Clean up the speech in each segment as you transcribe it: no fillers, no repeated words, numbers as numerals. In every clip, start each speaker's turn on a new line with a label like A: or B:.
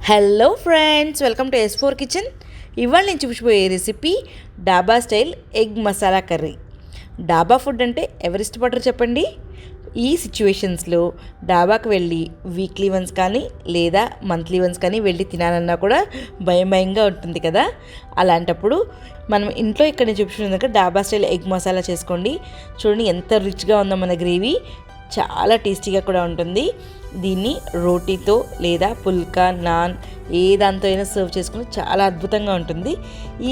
A: Hello friends, welcome to S4 kitchen. ఇవాళ నేను చూపించబోయే రెసిపీ డాబా స్టైల్ ఎగ్ మసాలా కర్రీ. డాబా ఫుడ్ అంటే ఎవరు ఇష్టపడరు చెప్పండి. ఈ సిచ్యువేషన్స్లో డాబాకి వెళ్ళి వీక్లీ వన్స్ కానీ లేదా మంత్లీ వన్స్ కానీ వెళ్ళి తినాలన్నా కూడా భయంగా ఉంటుంది కదా. అలాంటప్పుడు మనం ఇంట్లో ఇక్కడ నేను చూపించిన డాబా స్టైల్ ఎగ్ మసాలా చేసుకోండి. చూడండి ఎంత రిచ్గా ఉందో మన గ్రేవీ, చాలా టేస్టీగా కూడా ఉంటుంది. దీన్ని రోటీతో లేదా పుల్కా, నాన్ ఏ దాంతో అయినా సర్వ్ చేసుకుని చాలా అద్భుతంగా ఉంటుంది.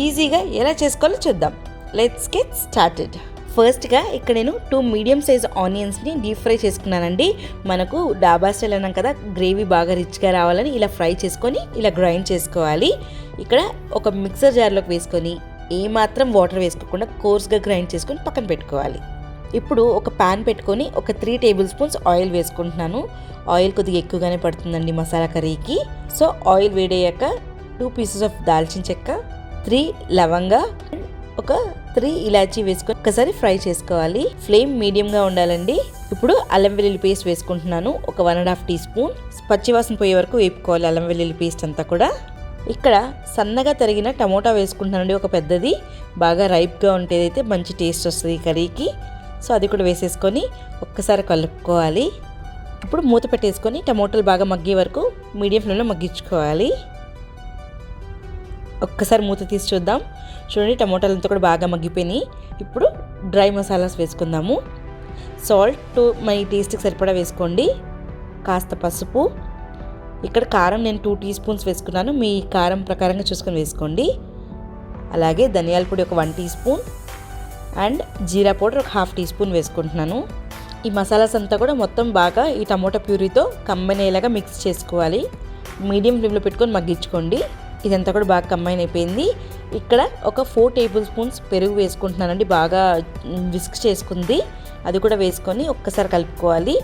A: ఈజీగా ఎలా చేసుకోవాలో చూద్దాం. Let's get started. ఫస్ట్గా ఇక్కడ నేను 2 మీడియం సైజ్ ఆనియన్స్ని డీప్ ఫ్రై చేసుకున్నానండి. మనకు డాబా స్టైల్ అన్నాం కదా, గ్రేవీ బాగా రిచ్గా రావాలని ఇలా ఫ్రై చేసుకొని ఇలా గ్రైండ్ చేసుకోవాలి. ఇక్కడ ఒక మిక్సర్ జార్లోకి వేసుకొని ఏమాత్రం వాటర్ వేసుకోకుండా కోర్స్గా గ్రైండ్ చేసుకొని పక్కన పెట్టుకోవాలి. ఇప్పుడు ఒక ప్యాన్ పెట్టుకొని ఒక 3 టేబుల్ స్పూన్స్ ఆయిల్ వేసుకుంటున్నాను. ఆయిల్ కొద్దిగా ఎక్కువగానే పడుతుందండి మసాలా కర్రీకి. సో ఆయిల్ వేడయ్యాక 2 పీసెస్ ఆఫ్ దాల్చిన చెక్క, 3 లవంగా, ఒక 3 ఇలాచీ వేసుకొని ఒకసారి ఫ్రై చేసుకోవాలి. ఫ్లేమ్ మీడియంగా ఉండాలండి. ఇప్పుడు అల్లం వెల్లుల్లి పేస్ట్ వేసుకుంటున్నాను. ఒక 1.5 టీ స్పూన్. పచ్చివాసన పోయే వరకు వేపుకోవాలి అల్లం వెల్లుల్లి పేస్ట్ అంతా కూడా. ఇక్కడ సన్నగా తరిగిన టమోటా వేసుకుంటున్నానండి, ఒక పెద్దది. బాగా రైప్గా ఉంటేదైతే మంచి టేస్ట్ వస్తుంది ఈ కర్రీకి. సో అది కూడా వేసేసుకొని ఒక్కసారి కలుపుకోవాలి. ఇప్పుడు మూత పెట్టేసుకొని టమోటాలు బాగా మగ్గే వరకు మీడియం ఫ్లేమ్లో మగ్గించుకోవాలి. ఒక్కసారి మూత తీసి చూద్దాం. చూడండి టమోటాలంతా కూడా బాగా మగ్గిపోయినాయి. ఇప్పుడు డ్రై మసాలాస్ వేసుకుందాము. సాల్ట్ మన టేస్ట్కి సరిపడా వేసుకోండి. కాస్త పసుపు, ఇక్కడ కారం నేను 2 టీ స్పూన్స్ వేసుకున్నాను. మీ కారం ప్రకారంగా చూసుకొని వేసుకోండి. అలాగే ధనియాల పొడి ఒక 1 టీ స్పూన్ అండ్ జీరా పౌడర్ ఒక 1/2 టీ స్పూన్ వేసుకుంటున్నాను. ఈ మసాలాస్ అంతా కూడా మొత్తం బాగా ఈ టమోటా ప్యూరీతో కంబైన్ అయ్యేలాగా మిక్స్ చేసుకోవాలి. మీడియం ఫ్లేమ్లో పెట్టుకొని మగ్గించుకోండి. ఇదంతా కూడా బాగా కంబైన్ అయిపోయింది. ఇక్కడ ఒక 4 టేబుల్ స్పూన్స్ పెరుగు వేసుకుంటున్నానండి. బాగా విస్క్ చేసుకుంది, అది కూడా వేసుకొని ఒక్కసారి కలుపుకోవాలి.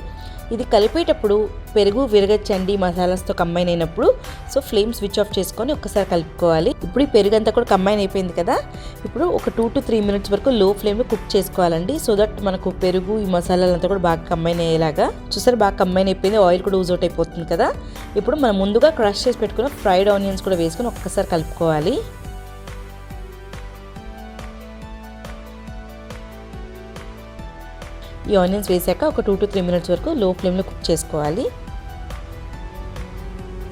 A: ఇది కలిపేటప్పుడు పెరుగు విరగచ్చండి మసాలాస్తో కంబైన్ అయినప్పుడు. సో ఫ్లేమ్ స్విచ్ ఆఫ్ చేసుకొని ఒక్కసారి కలుపుకోవాలి. ఇప్పుడు ఈ పెరుగు అంతా కూడా కంబైన్ అయిపోయింది కదా. ఇప్పుడు ఒక 2 to 3 మినిట్స్ వరకు లో ఫ్లేమ్లో కుక్ చేసుకోవాలండి. సో దట్ మనకు పెరుగు ఈ మసాలాలంతా కూడా బాగా కంబైన్ అయ్యేలాగా. చూసారు బాగా కంబైన్ అయిపోయింది, ఆయిల్ కూడా యూజ్ అవుట్ అయిపోతుంది కదా. ఇప్పుడు మనం ముందుగా క్రష్ చేసి పెట్టుకున్న ఫ్రైడ్ ఆనియన్స్ కూడా వేసుకొని ఒక్కసారి కలుపుకోవాలి. ఈ ఆనియన్స్ వేసాక ఒక 2 to 3 మినిట్స్ వరకు లో ఫ్లేమ్లో కుక్ చేసుకోవాలి.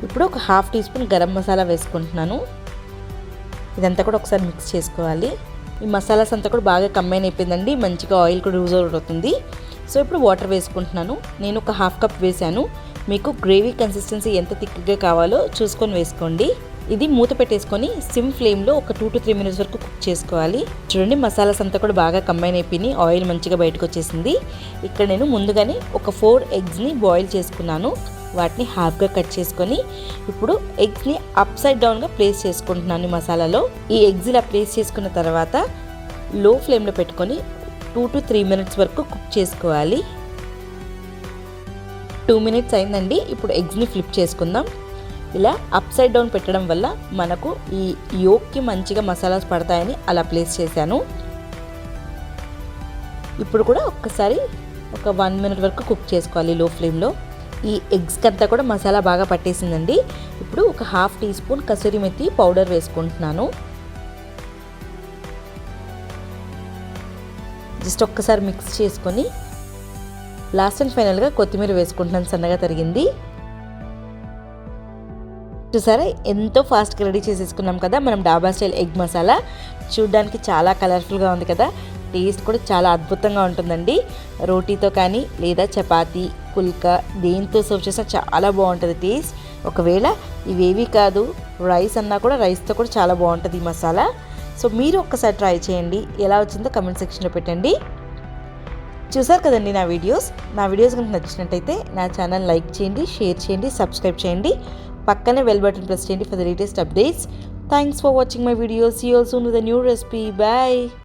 A: ఇప్పుడు ఒక 1/2 టీ స్పూన్ గరం మసాలా వేసుకుంటున్నాను. ఇదంతా కూడా ఒకసారి మిక్స్ చేసుకోవాలి. ఈ మసాలాస్ అంతా కూడా బాగా కంబైన్ అయిపోయిందండి, మంచిగా ఆయిల్ కూడా యూజ్ అవుతుంది. సో ఇప్పుడు వాటర్ వేసుకుంటున్నాను. నేను ఒక 1/2 కప్ వేసాను. మీకు గ్రేవీ కన్సిస్టెన్సీ ఎంత థిక్గా కావాలో చూసుకొని వేసుకోండి. ఇది మూత పెట్టేసుకొని సిమ్ ఫ్లేమ్లో ఒక 2 to 3 మినిట్స్ వరకు కుక్ చేసుకోవాలి. చూడండి మసాలాస్ అంతా కూడా బాగా కంబైన్ అయిపోయి ఆయిల్ మంచిగా బయటకు వచ్చేసింది. ఇక్కడ నేను ముందుగానే ఒక 4 ఎగ్స్ని బాయిల్ చేసుకున్నాను. వాటిని హాఫ్గా కట్ చేసుకొని ఇప్పుడు ఎగ్స్ని అప్ సైడ్ డౌన్గా ప్లేస్ చేసుకుంటున్నాను మసాలాలో. ఈ ఎగ్స్ ఇలా ప్లేస్ చేసుకున్న తర్వాత లో ఫ్లేమ్లో పెట్టుకొని 2 to 3 మినిట్స్ వరకు కుక్ చేసుకోవాలి. 2 మినిట్స్ అయిందండి. ఇప్పుడు ఎగ్స్ని ఫ్లిప్ చేసుకుందాం. ఇలా అప్ సైడ్ డౌన్ పెట్టడం వల్ల మనకు ఈ యోక్కి మంచిగా మసాలాస్ పడతాయని అలా ప్లేస్ చేశాను. ఇప్పుడు కూడా ఒక్కసారి ఒక 1 మినిట్ వరకు కుక్ చేసుకోవాలి లో ఫ్లేమ్లో. ఈ ఎగ్స్కి అంతా కూడా మసాలా బాగా పట్టేసిందండి. ఇప్పుడు ఒక 1/2 teaspoon kasuri methi powder వేసుకుంటున్నాను. జస్ట్ ఒక్కసారి మిక్స్ చేసుకొని లాస్ట్ అండ్ ఫైనల్గా కొత్తిమీర వేసుకుంటున్నాను, సన్నగా తరిగింది. చూసారా ఎంతో ఫాస్ట్గా రెడీ చేసేసుకున్నాం కదా మనం డాబా స్టైల్ ఎగ్ మసాలా. చూడ్డానికి చాలా కలర్ఫుల్గా ఉంది కదా, టేస్ట్ కూడా చాలా అద్భుతంగా ఉంటుందండి. రోటీతో కానీ లేదా చపాతీ, పుల్కా దేంతో సర్వ్ చేసినా చాలా బాగుంటుంది టేస్ట్. ఒకవేళ ఇవేవి కాదు రైస్ అన్నా కూడా రైస్తో కూడా చాలా బాగుంటుంది ఈ మసాలా. సో మీరు ఒక్కసారి ట్రై చేయండి, ఎలా వచ్చిందో కమెంట్ సెక్షన్లో పెట్టండి. చూసారు కదండి నా వీడియోస్ కనుక నచ్చినట్టయితే నా ఛానల్ లైక్ చేయండి, షేర్ చేయండి, సబ్స్క్రైబ్ చేయండి. పక్కనే బెల్ బటన్ ప్రెస్ చేయండి for the latest updates. Thanks for watching my videos. See you all soon with a new recipe. Bye.